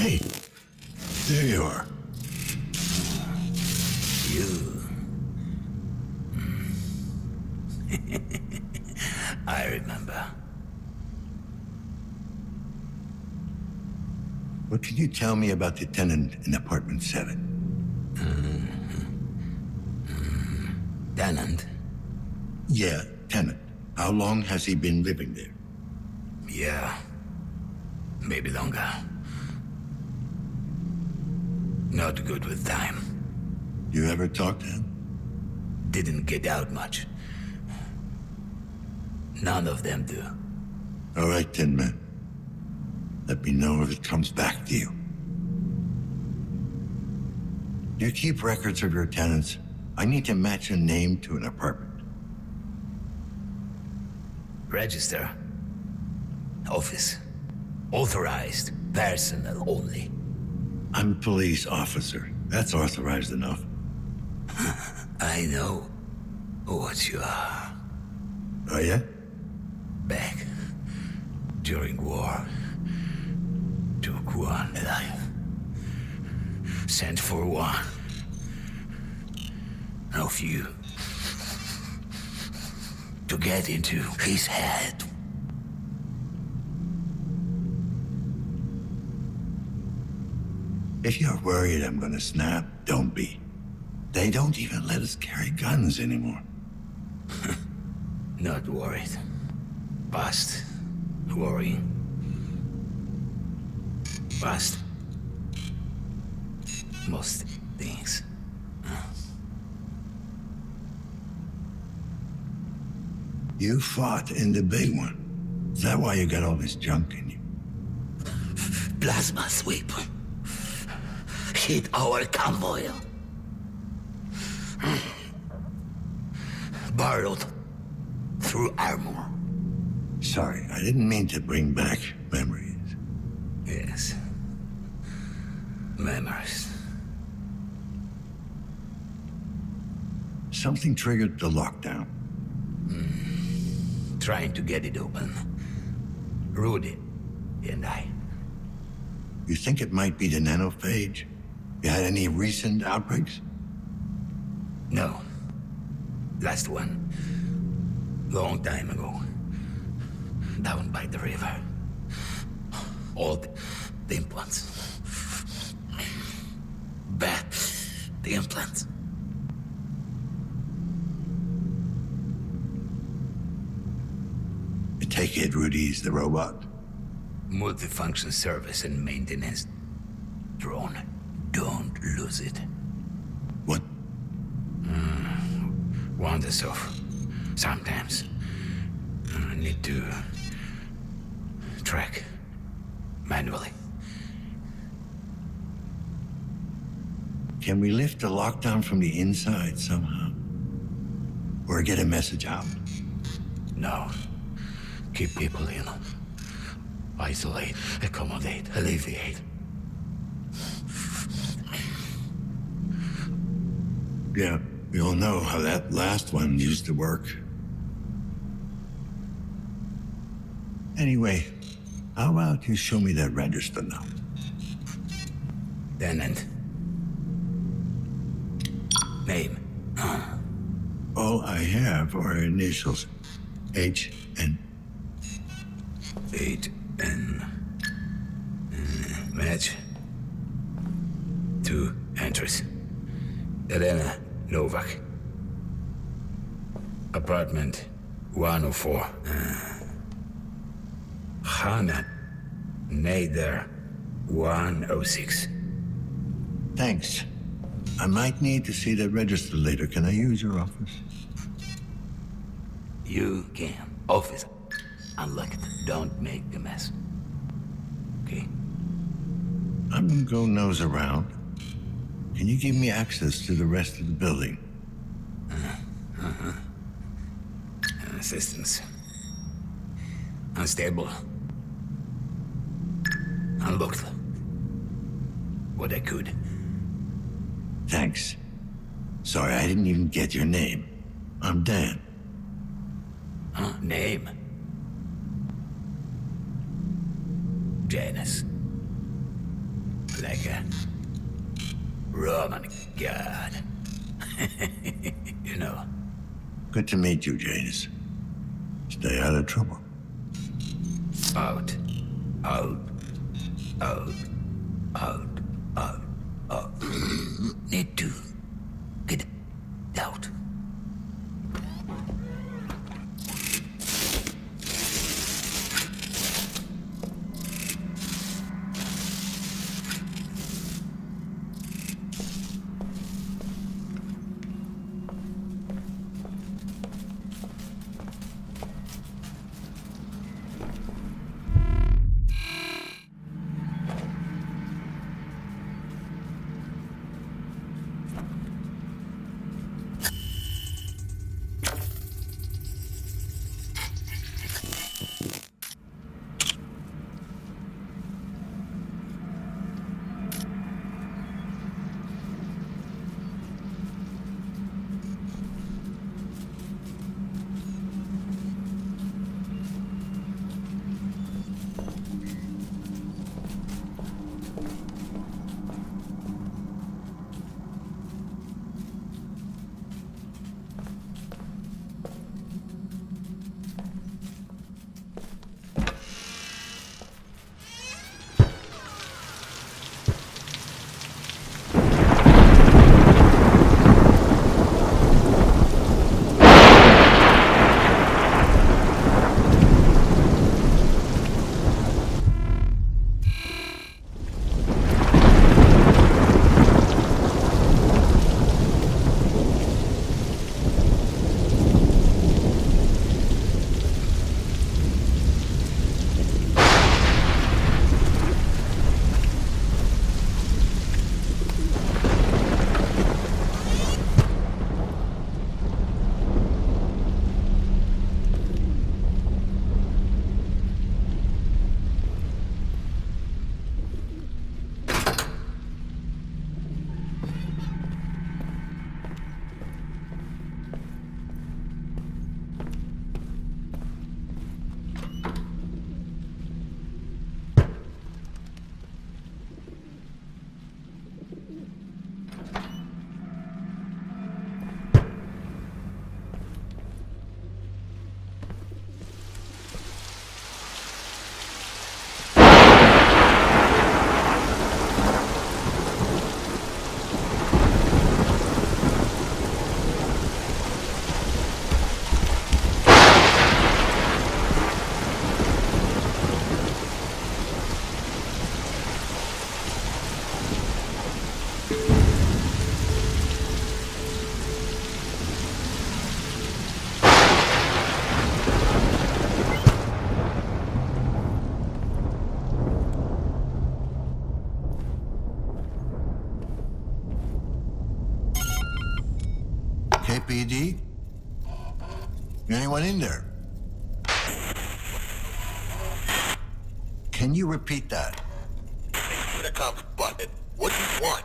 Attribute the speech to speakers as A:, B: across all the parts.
A: Hey, there you are.
B: You. I remember.
A: What can you tell me about the tenant in apartment 7?
B: Tenant?
A: Yeah, tenant. How long has he been living there?
B: Yeah. Maybe longer. Not good with time.
A: You ever talk to him?
B: Didn't get out much. None of them do.
A: All right, Tin Man. Let me know if it comes back to you. Do you keep records of your tenants? I need to match a name to an apartment.
B: Register. Office. Authorized. Personnel only.
A: I'm a police officer. That's authorized enough.
B: I know what you are.
A: Oh, yeah?
B: Back during war. Took one alive. Sent for one. No few. To get into his head.
A: If you're worried I'm gonna snap, don't be. They don't even let us carry guns anymore.
B: Not worried. Past worrying. Past most things.
A: You fought in the big one. Is that why you got all this junk in you?
B: Plasma sweep. Hit our convoy. Burrowed through armor.
A: Sorry, I didn't mean to bring back memories.
B: Yes. Memories.
A: Something triggered the lockdown.
B: Trying to get it open. Rudy and I.
A: You think it might be the nanophage? You had any recent outbreaks?
B: No. Last one. Long time ago. Down by the river. All the implants. Bad. The implants.
A: I take it Rudy's the robot.
B: Multifunction service and maintenance drone. Don't lose it.
A: What?
B: Wanders off. Sometimes. Need to track manually.
A: Can we lift the lockdown from the inside somehow? Or get a message out?
B: No. Keep people in. Isolate, accommodate, alleviate.
A: Yeah, we all know how that last one used to work. Anyway, how about you show me that register now?
B: Tenant. Name.
A: All I have are initials. H-N.
B: 8N. Match. 2 entries. Elena Novak. Apartment 104. Hannah Nader 106.
A: Thanks. I might need to see that register later. Can I use your office?
B: You can. Office. Unlock it. Don't make a mess. Okay?
A: I'm gonna go nose around. Can you give me access to the rest of the building?
B: Assistance. Unstable. Unlocked. What I could.
A: Thanks. Sorry, I didn't even get your name. I'm Dan.
B: Name. Janice. like a Roman god. You know.
A: Good to meet you, Janus. Stay out of trouble.
B: Out. Out. Out. Out. Out. Out. Need to get out.
A: KPD? Anyone in there? Can you repeat that?
C: The cop button. What do you want?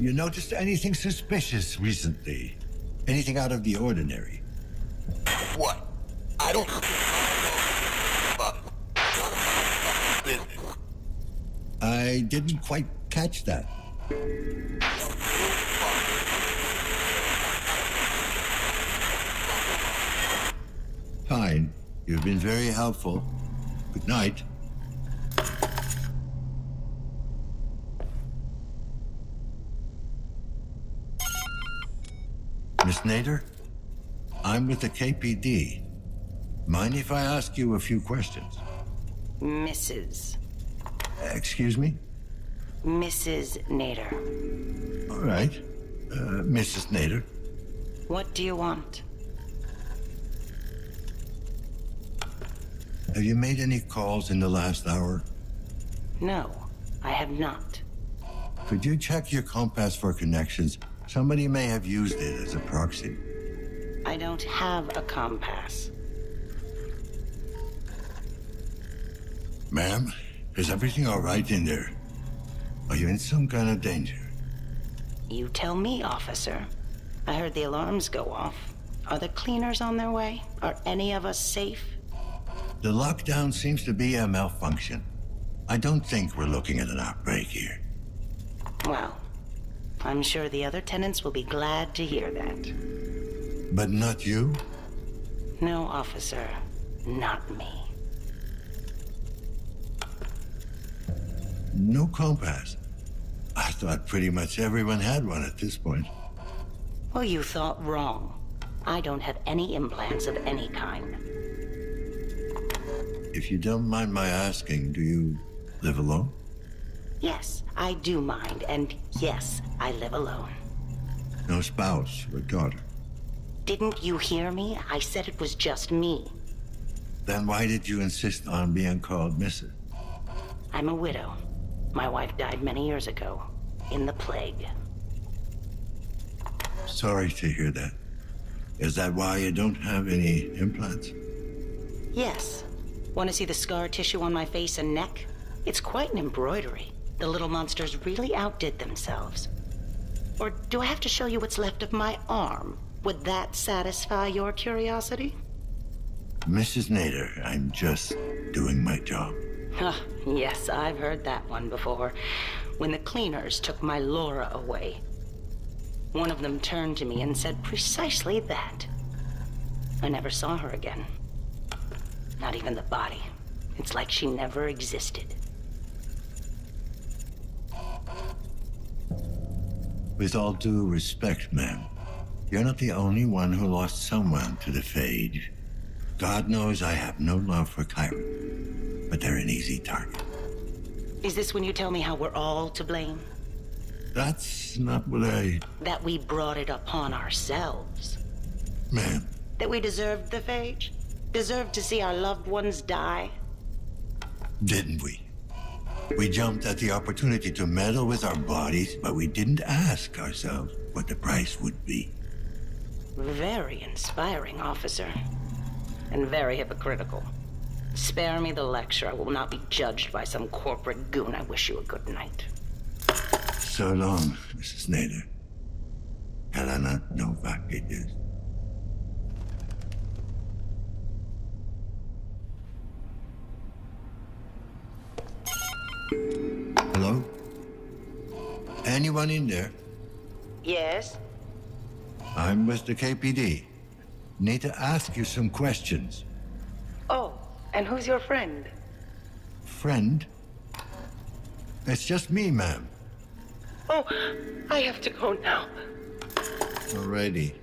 A: You noticed anything suspicious recently? Anything out of the ordinary?
C: What? I don't know. Business.
A: I didn't quite catch that. Fine. You've been very helpful. Good night. Miss Nader? I'm with the KPD. Mind if I ask you a few questions?
D: Mrs.
A: Excuse me?
D: Mrs. Nader.
A: All right. Mrs. Nader.
D: What do you want?
A: Have you made any calls in the last hour?
D: No, I have not.
A: Could you check your compass for connections? Somebody may have used it as a proxy.
D: I don't have a compass.
A: Ma'am, is everything all right in there? Are you in some kind of danger?
D: You tell me, officer. I heard the alarms go off. Are the cleaners on their way? Are any of us safe?
A: The lockdown seems to be a malfunction. I don't think we're looking at an outbreak here.
D: Well, I'm sure the other tenants will be glad to hear that.
A: But not you?
D: No, officer. Not me.
A: No compass. I thought pretty much everyone had one at this point.
D: Well, you thought wrong. I don't have any implants of any kind.
A: If you don't mind my asking, do you live alone?
D: Yes, I do mind, and yes, I live alone.
A: No spouse or daughter?
D: Didn't you hear me? I said it was just me.
A: Then why did you insist on being called Mrs.?
D: I'm a widow. My wife died many years ago, in the plague.
A: Sorry to hear that. Is that why you don't have any implants?
D: Yes. Want to see the scar tissue on my face and neck? It's quite an embroidery. The little monsters really outdid themselves. Or do I have to show you what's left of my arm? Would that satisfy your curiosity?
A: Mrs. Nader, I'm just doing my job.
D: Yes, I've heard that one before. When the cleaners took my Laura away, one of them turned to me and said precisely that. I never saw her again. Not even the body. It's like she never existed.
A: With all due respect, ma'am, you're not the only one who lost someone to the phage. God knows I have no love for Chiron, but they're an easy target.
D: Is this when you tell me how we're all to blame?
A: That's not what I...
D: That we brought it upon ourselves?
A: Ma'am.
D: That we deserved the phage? Deserved to see our loved ones die?
A: Didn't we? We jumped at the opportunity to meddle with our bodies, but we didn't ask ourselves what the price would be.
D: Very inspiring, officer. And very hypocritical. Spare me the lecture. I will not be judged by some corporate goon. I wish you a good night.
A: So long, Mrs. Nader. Helena Novak it is. Hello? Anyone in there?
D: Yes?
A: I'm with the KPD. Need to ask you some questions.
D: Oh, and who's your friend?
A: Friend? It's just me, ma'am.
D: Oh, I have to go now.
A: Alrighty.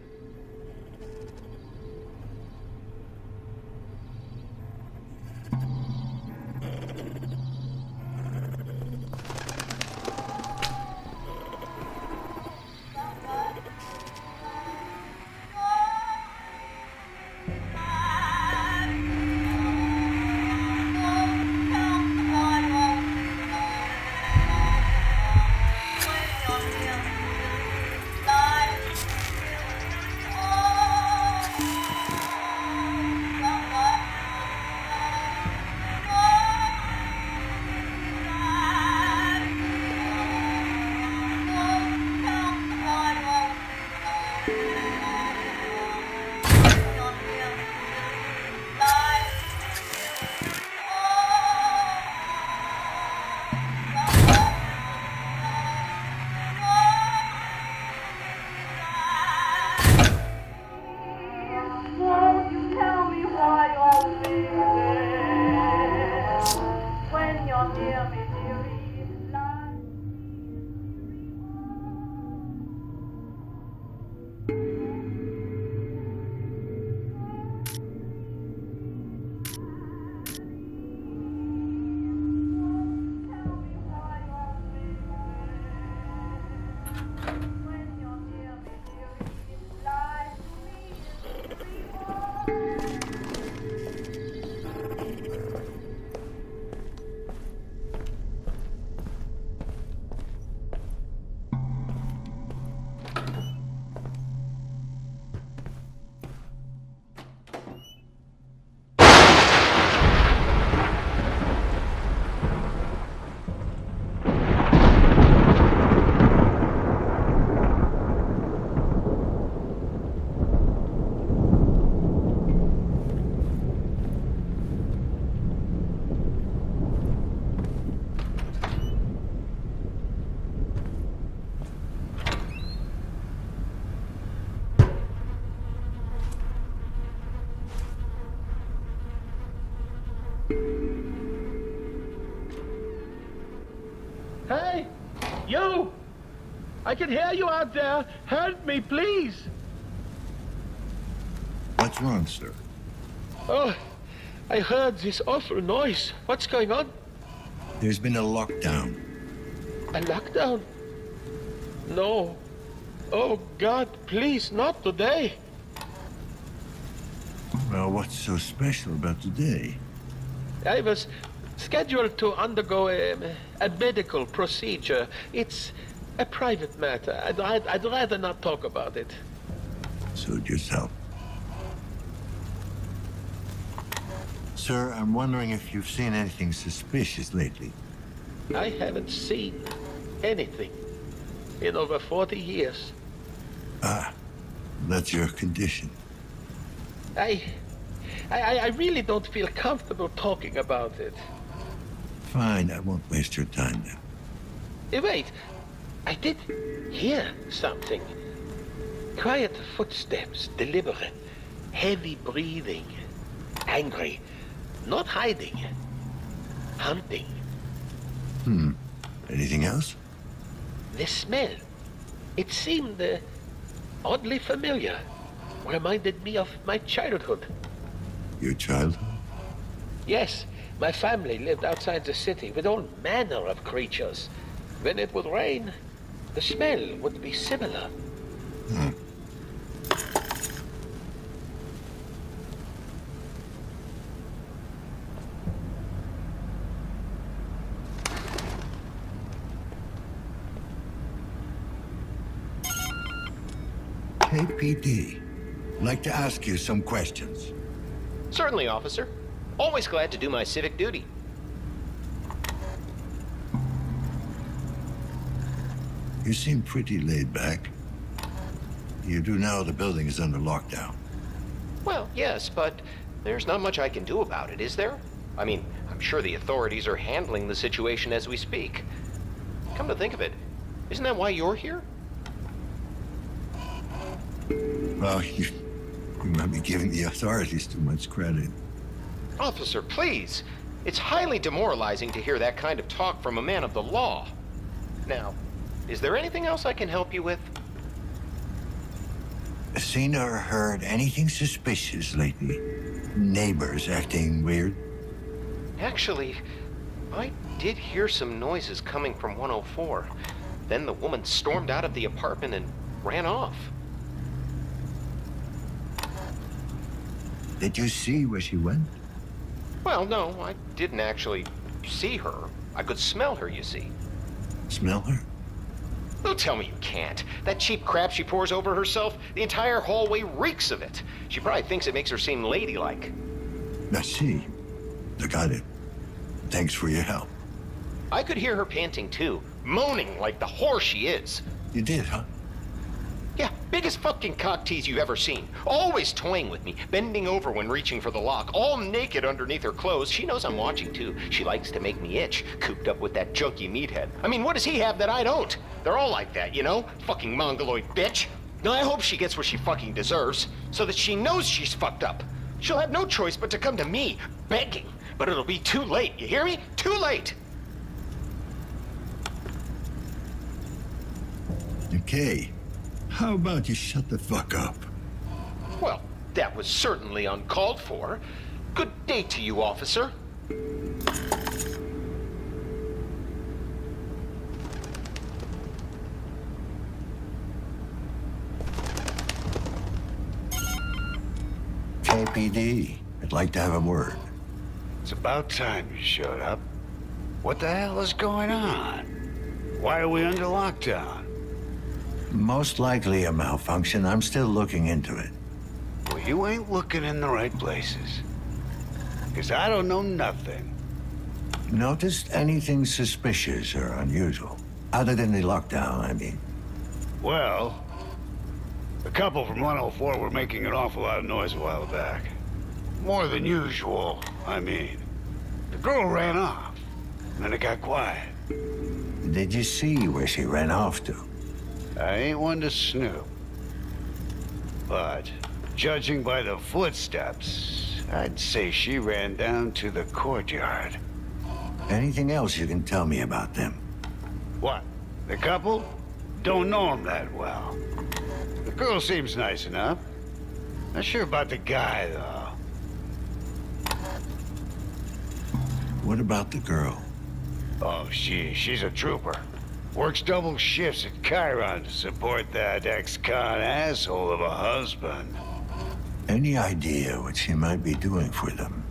E: Hey! You! I can hear you out there. Help me, please.
A: What's wrong, sir?
E: Oh, I heard this awful noise. What's going on?
A: There's been a lockdown.
E: A lockdown? No. Oh, God, please, not today.
A: Well, what's so special about today?
E: I was scheduled to undergo a medical procedure. It's a private matter. I'd rather not talk about it.
A: Suit yourself. Sir, I'm wondering if you've seen anything suspicious lately.
E: I haven't seen anything in over 40 years.
A: Ah, that's your condition.
E: I really don't feel comfortable talking about it.
A: Fine, I won't waste your time then.
E: Wait, I did hear something. Quiet footsteps, deliberate, heavy breathing, angry, not hiding, hunting.
A: Anything else?
E: The smell, it seemed oddly familiar. Reminded me of my childhood.
A: Your childhood?
E: Yes, my family lived outside the city with all manner of creatures. When it would rain, the smell would be similar.
A: KPD. I'd like to ask you some questions.
F: Certainly, officer. Always glad to do my civic duty.
A: You seem pretty laid back. You do know the building is under lockdown.
F: Well, yes, but there's not much I can do about it, is there? I mean, I'm sure the authorities are handling the situation as we speak. Come to think of it, isn't that why you're here?
A: Well, you might be giving the authorities too much credit.
F: Officer, please. It's highly demoralizing to hear that kind of talk from a man of the law. Now, is there anything else I can help you with?
A: Seen or heard anything suspicious lately? Neighbors acting weird?
F: Actually, I did hear some noises coming from 104. Then the woman stormed out of the apartment and ran off.
A: Did you see where she went?
F: Well, no, I didn't actually see her. I could smell her, you see.
A: Smell her?
F: Don't tell me you can't. That cheap crap she pours over herself, the entire hallway reeks of it. She probably thinks it makes her seem ladylike.
A: I see. I got it. Thanks for your help.
F: I could hear her panting too, moaning like the whore she is.
A: You did, huh?
F: Yeah, biggest fucking cock tease you've ever seen. Always toying with me, bending over when reaching for the lock, all naked underneath her clothes. She knows I'm watching too. She likes to make me itch, cooped up with that junky meathead. I mean, what does he have that I don't? They're all like that, you know? Fucking mongoloid bitch. Now I hope she gets what she fucking deserves, so that she knows she's fucked up. She'll have no choice but to come to me, begging. But it'll be too late, you hear me? Too late!
A: Okay. How about you shut the fuck up?
F: Well, that was certainly uncalled for. Good day to you, officer.
A: KPD, I'd like to have a word.
G: It's about time you showed up. What the hell is going on? Why are we under lockdown?
A: Most likely a malfunction. I'm still looking into it.
G: Well, you ain't looking in the right places. Because I don't know nothing.
A: Noticed anything suspicious or unusual? Other than the lockdown, I mean.
G: Well, the couple from 104 were making an awful lot of noise a while back. More than usual, I mean. The girl ran off, and then it got quiet.
A: Did you see where she ran off to?
G: I ain't one to snoop. But, judging by the footsteps, I'd say she ran down to the courtyard.
A: Anything else you can tell me about them?
G: What? The couple? Don't know him that well. The girl seems nice enough. Not sure about the guy, though.
A: What about the girl?
G: Oh, she's a trooper. Works double shifts at Chiron to support that ex-con asshole of a husband.
A: Any idea what she might be doing for them?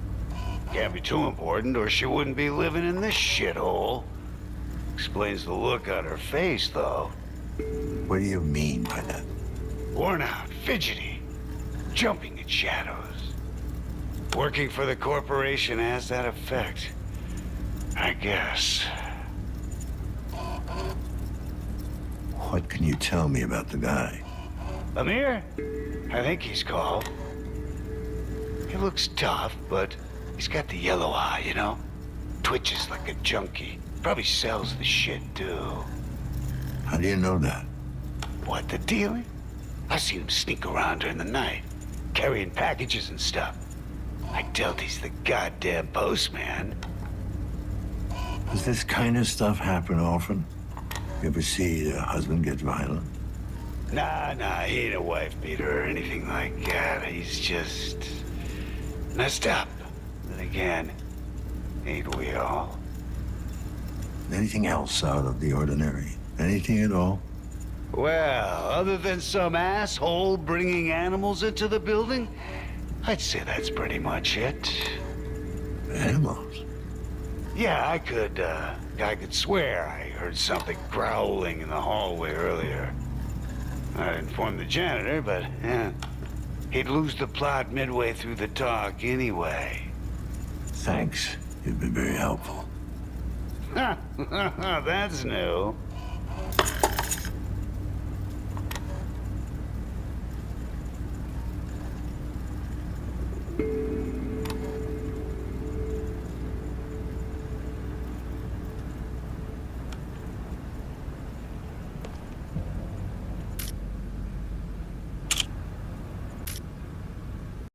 G: Can't be too important, or she wouldn't be living in this shithole. Explains the look on her face, though.
A: What do you mean by that?
G: Worn out, fidgety, jumping at shadows. Working for the corporation has that effect, I guess.
A: What can you tell me about the guy?
G: Amir? I think he's called. He looks tough, but he's got the yellow eye, you know? Twitches like a junkie. Probably sells the shit, too.
A: How do you know that?
G: What, the dealer? I've seen him sneak around during the night, carrying packages and stuff. I doubt he's the goddamn postman.
A: Does this kind of stuff happen often? You ever see a husband get violent?
G: Nah, he ain't a wife beater or anything like that. He's just messed up. Then again, ain't we all?
A: Anything else out of the ordinary? Anything at all?
G: Well, other than some asshole bringing animals into the building, I'd say that's pretty much it.
A: Animals?
G: Yeah, I could swear I heard something growling in the hallway earlier. I'd inform the janitor, but, he'd lose the plot midway through the talk anyway.
A: Thanks. You've been very helpful.
G: That's new.